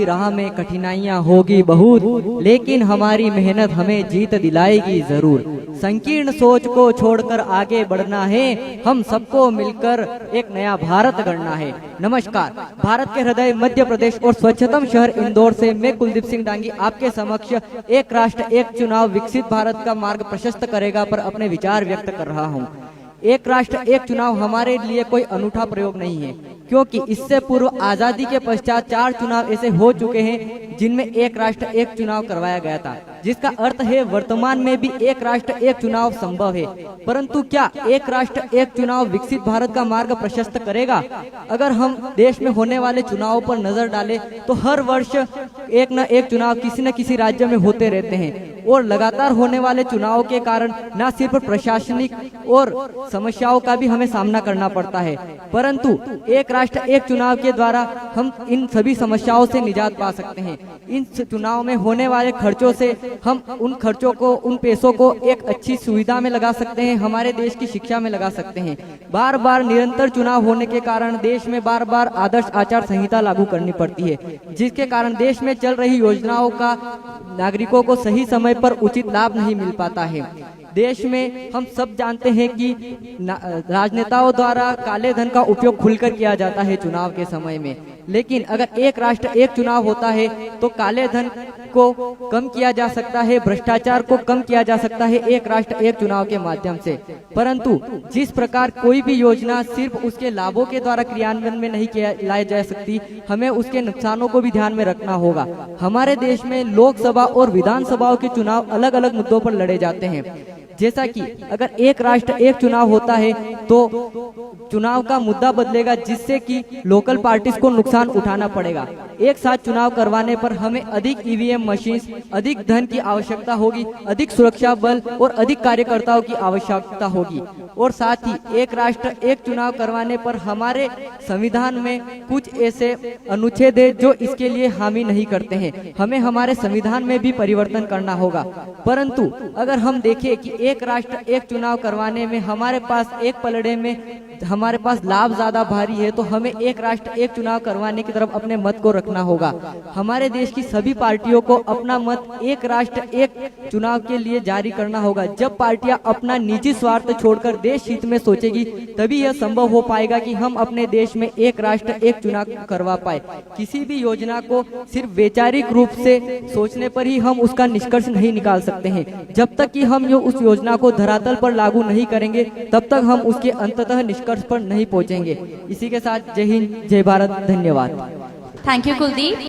राह में कठिनाइयाँ होगी बहुत, लेकिन हमारी मेहनत हमें जीत दिलाएगी जरूर। संकीर्ण सोच को छोड़कर आगे बढ़ना है, हम सबको मिलकर एक नया भारत गढ़ना है। नमस्कार, भारत के हृदय मध्य प्रदेश और स्वच्छतम शहर इंदौर से मैं कुलदीप सिंह डांगी आपके समक्ष एक राष्ट्र एक चुनाव विकसित भारत का मार्ग प्रशस्त करेगा पर अपने विचार व्यक्त कर रहा हूँ। एक राष्ट्र एक चुनाव हमारे लिए कोई अनूठा प्रयोग नहीं है, क्योंकि इससे पूर्व आजादी के पश्चात 4 चुनाव ऐसे हो चुके हैं जिनमें एक राष्ट्र एक चुनाव करवाया गया था, जिसका अर्थ है वर्तमान में भी एक राष्ट्र एक चुनाव संभव है। परंतु क्या एक राष्ट्र एक चुनाव विकसित भारत का मार्ग प्रशस्त करेगा? अगर हम देश में होने वाले चुनावों पर नजर डालें तो हर वर्ष एक न एक चुनाव किसी न किसी राज्य में होते रहते हैं और लगातार होने वाले चुनाव के कारण न सिर्फ प्रशासनिक और समस्याओं का भी हमें सामना करना पड़ता है, परंतु एक राष्ट्र एक चुनाव के द्वारा हम इन सभी समस्याओं से निजात पा सकते हैं। इन चुनाव में होने वाले खर्चों से हम उन खर्चों को, उन पैसों को एक अच्छी सुविधा में लगा सकते हैं, हमारे देश की शिक्षा में लगा सकते हैं। बार बार निरंतर चुनाव होने के कारण देश में बार बार आदर्श आचार संहिता लागू करनी पड़ती है, जिसके कारण देश में चल रही योजनाओं का नागरिकों को सही समय पर उचित लाभ नहीं मिल पाता है। देश में हम सब जानते हैं कि राजनेताओं द्वारा काले धन का उपयोग खुलकर किया जाता है चुनाव के समय में, लेकिन अगर एक राष्ट्र एक चुनाव होता है तो काले धन को कम किया जा सकता है, भ्रष्टाचार को कम किया जा सकता है एक राष्ट्र एक चुनाव के माध्यम से। परंतु जिस प्रकार कोई भी योजना सिर्फ उसके लाभों के द्वारा क्रियान्वयन में नहीं लाई जा सकती, हमें उसके नुकसानों को भी ध्यान में रखना होगा। हमारे देश में लोकसभा और विधानसभाओं के चुनाव अलग अलग मुद्दों पर लड़े जाते हैं, जैसा कि अगर एक राष्ट्र एक चुनाव होता है तो चुनाव का मुद्दा बदलेगा, जिससे कि लोकल पार्टीज को नुकसान उठाना पड़ेगा। एक साथ चुनाव करवाने पर हमें अधिक ईवीएम मशीन, अधिक धन की आवश्यकता होगी, अधिक सुरक्षा बल और अधिक कार्यकर्ताओं की आवश्यकता होगी। और साथ ही एक राष्ट्र एक चुनाव करवाने पर हमारे संविधान में कुछ ऐसे अनुच्छेद है जो इसके लिए हामी नहीं करते हैं, हमें हमारे संविधान में भी परिवर्तन करना होगा। परंतु अगर हम देखें कि एक राष्ट्र एक चुनाव करवाने में हमारे पास एक पलड़े में हमारे पास लाभ ज्यादा भारी है, तो हमें एक राष्ट्र एक चुनाव करवाने की तरफ अपने मत को रखना होगा। हमारे देश की सभी पार्टियों को अपना मत एक राष्ट्र एक चुनाव के लिए जारी करना होगा। जब पार्टियां अपना निजी स्वार्थ छोड़कर देश हित में सोचेगी, तभी यह संभव हो पाएगा कि हम अपने देश में एक राष्ट्र एक चुनाव करवा पाए। किसी भी योजना को सिर्फ वैचारिक रूप से सोचने पर ही हम उसका निष्कर्ष नहीं निकाल सकते हैं। जब तक कि हम उस योजना को धरातल पर लागू नहीं करेंगे, तब तक हम उसके अंततः निष्कर्ष पर नहीं पहुंचेंगे। इसी के साथ जय हिंद, जय भारत, धन्यवाद। Thank you Kuldeep.